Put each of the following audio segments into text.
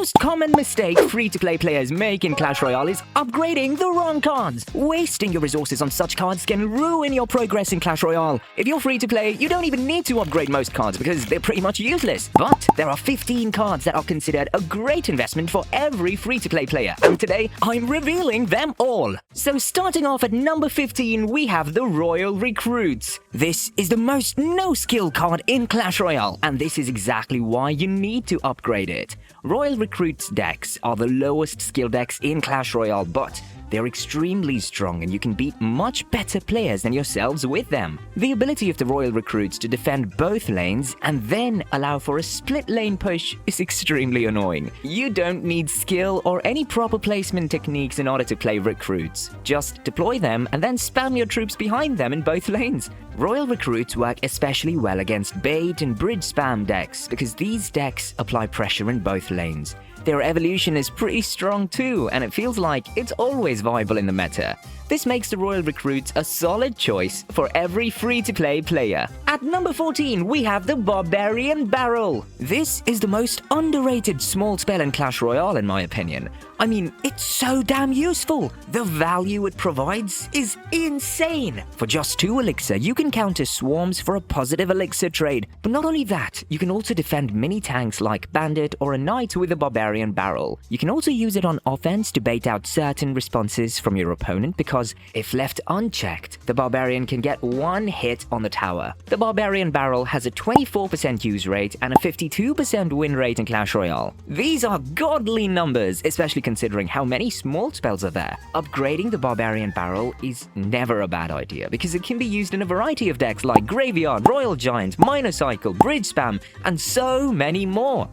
most common mistake free-to-play players make in Clash Royale is upgrading the wrong cards. Wasting your resources on such cards can ruin your progress in Clash Royale. If you're free-to-play, you don't even need to upgrade most cards because they're pretty much useless. But there are 15 cards that are considered a great investment for every free-to-play player, and today I'm revealing them all. So starting off at number 15, we have the Royal Recruits. This is the most no-skill card in Clash Royale, and this is exactly why you need to upgrade it. Royal Recruits decks are the lowest skill decks in Clash Royale, but they're extremely strong and you can beat much better players than yourselves with them. The ability of the Royal Recruits to defend both lanes and then allow for a split lane push is extremely annoying. You don't need skill or any proper placement techniques in order to play Recruits. Just deploy them and then spam your troops behind them in both lanes. Royal Recruits work especially well against bait and bridge spam decks because these decks apply pressure in both lanes. Their evolution is pretty strong too, and it feels like it's always viable in the meta. This makes the Royal Recruits a solid choice for every free-to-play player. At number 14, we have the Barbarian Barrel. This is the most underrated small spell in Clash Royale in my opinion. I mean, it's so damn useful. The value it provides is insane. For just 2 elixir, you can counter swarms for a positive elixir trade. But not only that, you can also defend mini tanks like Bandit or a Knight with a Barbarian Barrel. You can also use it on offense to bait out certain responses from your opponent because if left unchecked, the Barbarian can get 1 hit on the tower. The Barbarian Barrel has a 24% use rate and a 52% win rate in Clash Royale. These are godly numbers, especially considering how many small spells are there. Upgrading the Barbarian Barrel is never a bad idea because it can be used in a variety of decks like Graveyard, Royal Giant, Minor Cycle, Bridge Spam, and so many more.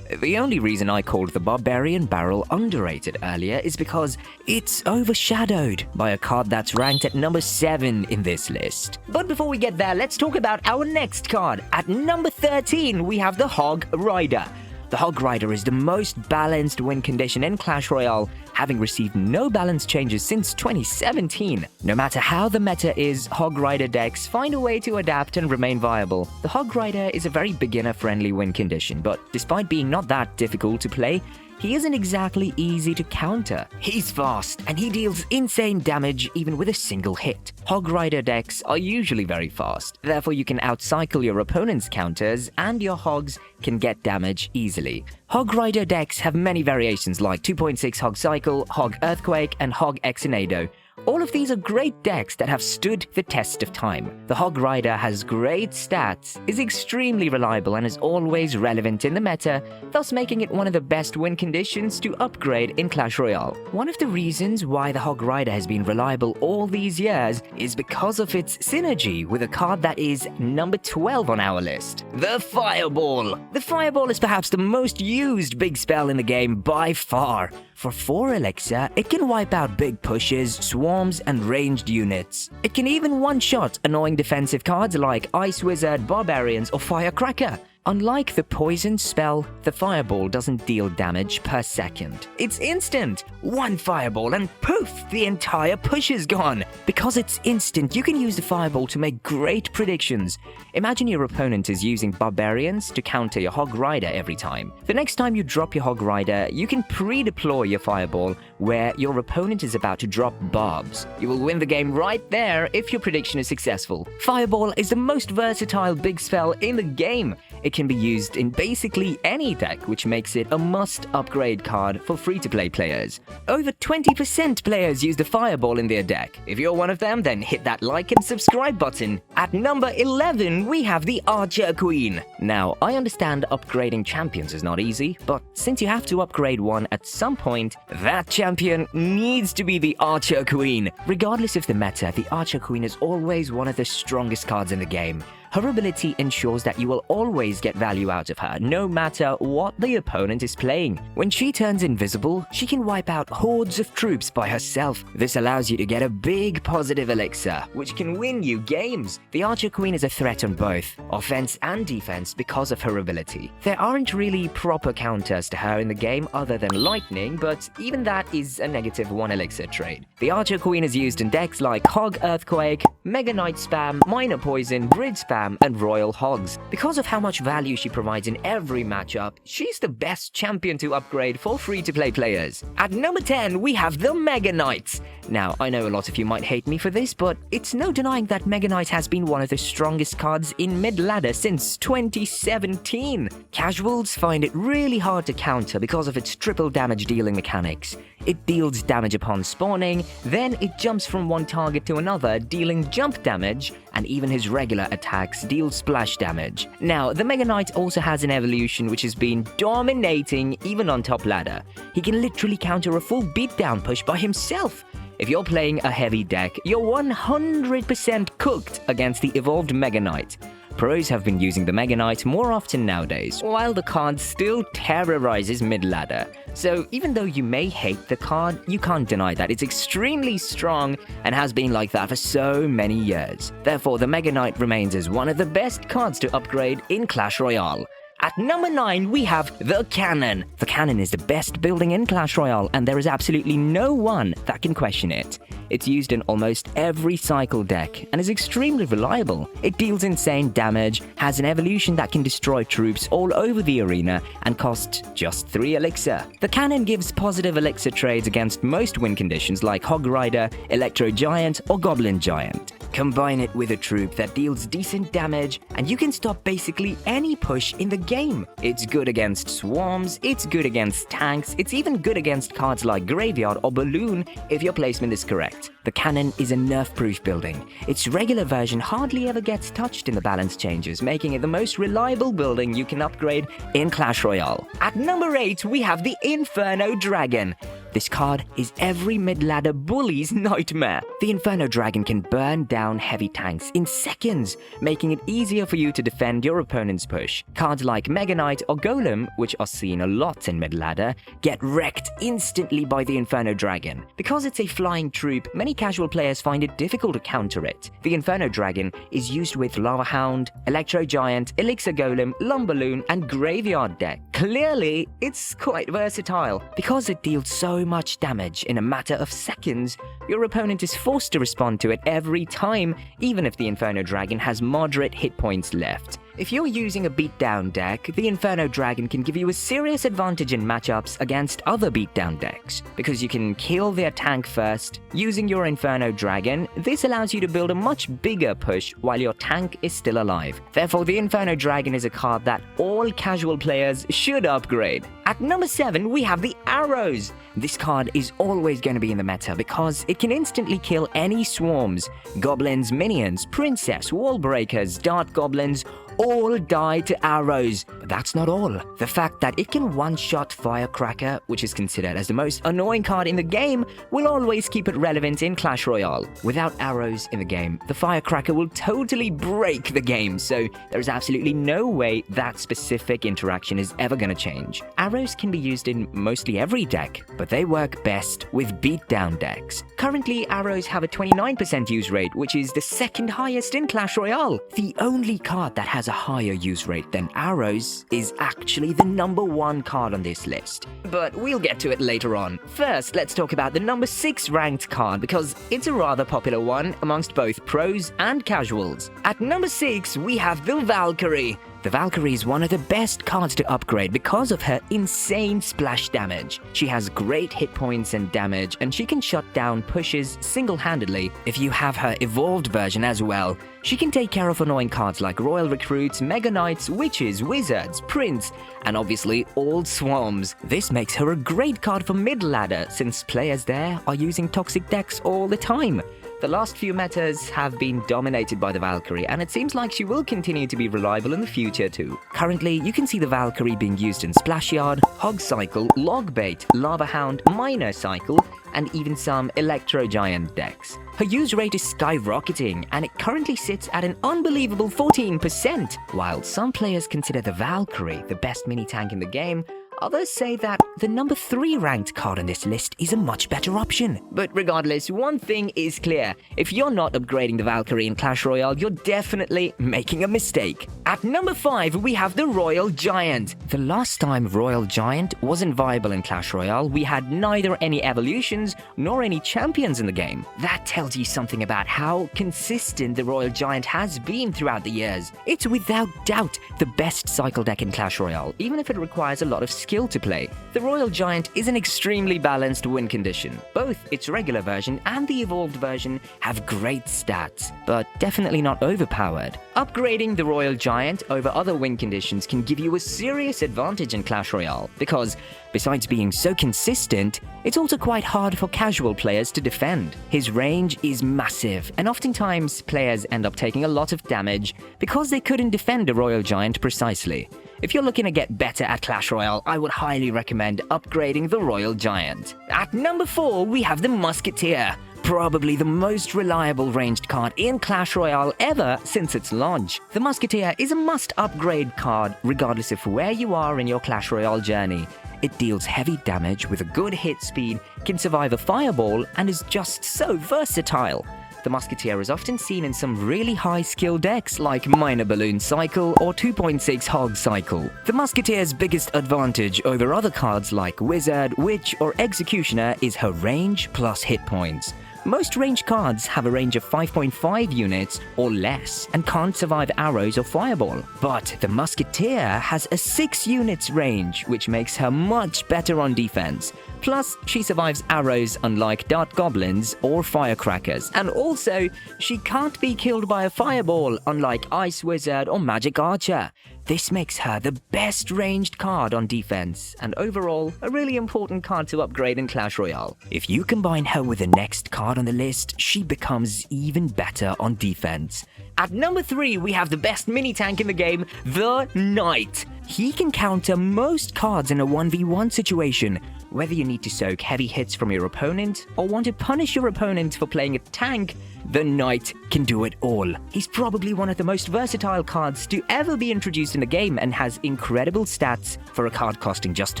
The only reason I called the Barbarian Barrel underrated earlier is because it's overshadowed by a card that's ranked at number 7 in this list. But before we get there, let's talk about our next card. At number 13, we have the Hog Rider. The Hog Rider is the most balanced win condition in Clash Royale, having received no balance changes since 2017. No matter how the meta is, Hog Rider decks find a way to adapt and remain viable. The Hog Rider is a very beginner-friendly win condition, but despite being not that difficult to play, he isn't exactly easy to counter. He's fast, and he deals insane damage even with a single hit. Hog Rider decks are usually very fast, therefore you can outcycle your opponent's counters, and your hogs can get damage easily. Hog Rider decks have many variations like 2.6 Hog Cycle, Hog Earthquake, and Hog Exonado. All of these are great decks that have stood the test of time. The Hog Rider has great stats, is extremely reliable, and is always relevant in the meta, thus making it one of the best win conditions to upgrade in Clash Royale. One of the reasons why the Hog Rider has been reliable all these years is because of its synergy with a card that is number 12 on our list, the Fireball. The Fireball is perhaps the most used big spell in the game by far. For 4 elixir, it can wipe out big pushes, swarms, and ranged units. It can even one-shot annoying defensive cards like Ice Wizard, Barbarians, or Firecracker. Unlike the poison spell, the Fireball doesn't deal damage per second. It's instant! 1 Fireball and poof, the entire push is gone! Because it's instant, you can use the Fireball to make great predictions. Imagine your opponent is using Barbarians to counter your Hog Rider every time. The next time you drop your Hog Rider, you can pre-deploy your Fireball where your opponent is about to drop Barbs. You will win the game right there if your prediction is successful. Fireball is the most versatile big spell in the game. It can be used in basically any deck, which makes it a must-upgrade card for free-to-play players. Over 20% players use the Fireball in their deck. If you're one of them, then hit that like and subscribe button. At number 11, we have the Archer Queen. Now, I understand upgrading champions is not easy, but since you have to upgrade one at some point, that champion needs to be the Archer Queen. Regardless of the meta, the Archer Queen is always one of the strongest cards in the game. Her ability ensures that you will always get value out of her, no matter what the opponent is playing. When she turns invisible, she can wipe out hordes of troops by herself. This allows you to get a big positive elixir, which can win you games. The Archer Queen is a threat on both offense and defense because of her ability. There aren't really proper counters to her in the game other than lightning, but even that is a negative 1 elixir trade. The Archer Queen is used in decks like Hog Earthquake, Mega Knight Spam, Minor Poison, Bridge Spam, Ram, and Royal Hogs. Because of how much value she provides in every matchup, she's the best champion to upgrade for free-to-play players. At number 10, we have the Mega Knights. Now, I know a lot of you might hate me for this, but it's no denying that Mega Knight has been one of the strongest cards in mid-ladder since 2017. Casuals find it really hard to counter because of its triple damage dealing mechanics. It deals damage upon spawning, then it jumps from one target to another, dealing jump damage, and even his regular attacks deal splash damage. Now, the Mega Knight also has an evolution which has been dominating even on top ladder. He can literally counter a full beatdown push by himself. If you're playing a heavy deck, you're 100% cooked against the evolved Mega Knight. Pros have been using the Mega Knight more often nowadays, while the card still terrorizes mid-ladder. So even though you may hate the card, you can't deny that it's extremely strong and has been like that for so many years. Therefore, the Mega Knight remains as one of the best cards to upgrade in Clash Royale. At number 9, we have the Cannon. The Cannon is the best building in Clash Royale, and there is absolutely no one that can question it. It's used in almost every cycle deck, and is extremely reliable. It deals insane damage, has an evolution that can destroy troops all over the arena, and costs just 3 elixir. The Cannon gives positive elixir trades against most win conditions like Hog Rider, Electro Giant, or Goblin Giant. Combine it with a troop that deals decent damage, and you can stop basically any push in the game. It's good against swarms, it's good against tanks, it's even good against cards like Graveyard or Balloon if your placement is correct. The Cannon is a nerf-proof building. Its regular version hardly ever gets touched in the balance changes, making it the most reliable building you can upgrade in Clash Royale. At number 8, we have the Inferno Dragon. This card is every mid-ladder bully's nightmare. The Inferno Dragon can burn down heavy tanks in seconds, making it easier for you to defend your opponent's push. Cards like Mega Knight or Golem, which are seen a lot in mid-ladder, get wrecked instantly by the Inferno Dragon. Because it's a flying troop, many casual players find it difficult to counter it. The Inferno Dragon is used with Lava Hound, Electro Giant, Elixir Golem, Lumballoon, and Graveyard deck. Clearly, it's quite versatile. Because it deals so much damage in a matter of seconds, your opponent is forced to respond to it every time, even if the Inferno Dragon has moderate hit points left. If you're using a beatdown deck, the Inferno Dragon can give you a serious advantage in matchups against other beatdown decks. Because you can kill their tank first, using your Inferno Dragon, this allows you to build a much bigger push while your tank is still alive. Therefore, the Inferno Dragon is a card that all casual players should upgrade. At number 7, we have the Arrows. This card is always going to be in the meta because it can instantly kill any swarms. Goblins, minions, princess, wall breakers, dart goblins, all die to arrows. But that's not all. The fact that it can one-shot Firecracker, which is considered as the most annoying card in the game, will always keep it relevant in Clash Royale. Without arrows in the game, the Firecracker will totally break the game, so there is absolutely no way that specific interaction is ever going to change. Arrows can be used in mostly every deck, but they work best with beatdown decks. Currently, arrows have a 29% use rate, which is the second highest in Clash Royale. The only card that has a higher use rate than arrows is actually the number 1 card on this list. But we'll get to it later on. First, let's talk about the number 6 ranked card because it's a rather popular one amongst both pros and casuals. At number 6, we have the Valkyrie. The Valkyrie is one of the best cards to upgrade because of her insane splash damage. She has great hit points and damage, and she can shut down pushes single-handedly. If you have her evolved version as well, she can take care of annoying cards like Royal Recruits, Mega Knights, Witches, Wizards, Prince, and obviously all swarms. This makes her a great card for mid-ladder since players there are using toxic decks all the time. The last few metas have been dominated by the Valkyrie, and it seems like she will continue to be reliable in the future too. Currently, you can see the Valkyrie being used in Splash Yard, Hog Cycle, Log Bait, Lava Hound, Miner Cycle, and even some Electro Giant decks. Her use rate is skyrocketing, and it currently sits at an unbelievable 14%. While some players consider the Valkyrie the best mini-tank in the game, others say that the number 3 ranked card on this list is a much better option. But regardless, one thing is clear. If you're not upgrading the Valkyrie in Clash Royale, you're definitely making a mistake. At number 5, we have the Royal Giant. The last time Royal Giant wasn't viable in Clash Royale, we had neither any evolutions nor any champions in the game. That tells you something about how consistent the Royal Giant has been throughout the years. It's without doubt the best cycle deck in Clash Royale, even if it requires a lot of skill to play. The Royal Giant is an extremely balanced win condition. Both its regular version and the evolved version have great stats, but definitely not overpowered. Upgrading the Royal Giant over other win conditions can give you a serious advantage in Clash Royale, because besides being so consistent, it's also quite hard for casual players to defend. His range is massive, and oftentimes players end up taking a lot of damage because they couldn't defend a Royal Giant precisely. If you're looking to get better at Clash Royale, I would highly recommend upgrading the Royal Giant. At number 4, we have the Musketeer. Probably the most reliable ranged card in Clash Royale ever since its launch. The Musketeer is a must-upgrade card regardless of where you are in your Clash Royale journey. It deals heavy damage with a good hit speed, can survive a fireball, and is just so versatile. The Musketeer is often seen in some really high skill decks like Minor Balloon Cycle or 2.6 Hog Cycle. The Musketeer's biggest advantage over other cards like Wizard, Witch, or Executioner is her range plus hit points. Most ranged cards have a range of 5.5 units or less and can't survive arrows or fireball. But the Musketeer has a 6 units range, which makes her much better on defense. Plus, she survives arrows unlike dart goblins or firecrackers. And also, she can't be killed by a fireball unlike Ice Wizard or Magic Archer. This makes her the best ranged card on defense, and overall, a really important card to upgrade in Clash Royale. If you combine her with the next card on the list, she becomes even better on defense. At number 3, we have the best mini-tank in the game, the Knight. He can counter most cards in a 1v1 situation. Whether you need to soak heavy hits from your opponent or want to punish your opponent for playing a tank, the Knight can do it all. He's probably one of the most versatile cards to ever be introduced in the game and has incredible stats for a card costing just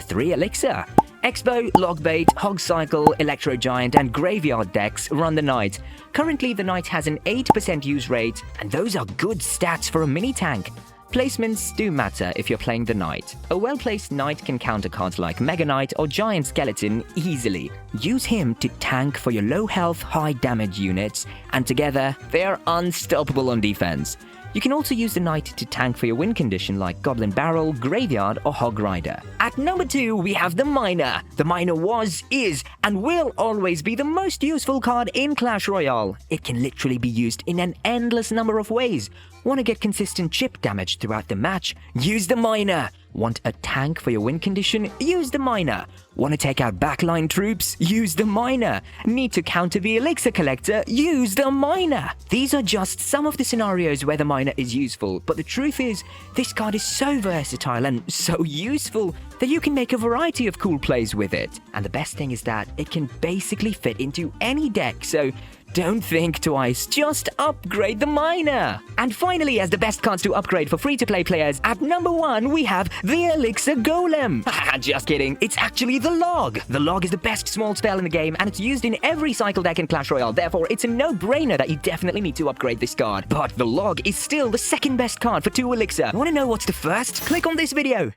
3 elixir. Expo, Logbait, Hog Cycle, Electro Giant, and Graveyard decks run the Knight. Currently, the Knight has an 8% use rate, and those are good stats for a mini-tank. Placements do matter if you're playing the Knight. A well-placed Knight can counter cards like Mega Knight or Giant Skeleton easily. Use him to tank for your low health, high damage units, and together, they're unstoppable on defense. You can also use the Knight to tank for your win condition like Goblin Barrel, Graveyard, or Hog Rider. At number 2, we have the Miner. The Miner was, is, and will always be the most useful card in Clash Royale. It can literally be used in an endless number of ways. Want to get consistent chip damage throughout the match? Use the Miner. Want a tank for your win condition? Use the Miner. Want to take out backline troops? Use the Miner. Need to counter the Elixir Collector? Use the Miner. These are just some of the scenarios where the Miner is useful, but the truth is, this card is so versatile and so useful that you can make a variety of cool plays with it. And the best thing is that it can basically fit into any deck, so don't think twice, just upgrade the Miner! And finally, as the best cards to upgrade for free-to-play players, at number 1 we have the Elixir Golem! Just kidding, it's actually the Log! The Log is the best small spell in the game, and it's used in every cycle deck in Clash Royale, therefore it's a no-brainer that you definitely need to upgrade this card. But the Log is still the second best card for 2 Elixir. Want to know what's the first? Click on this video!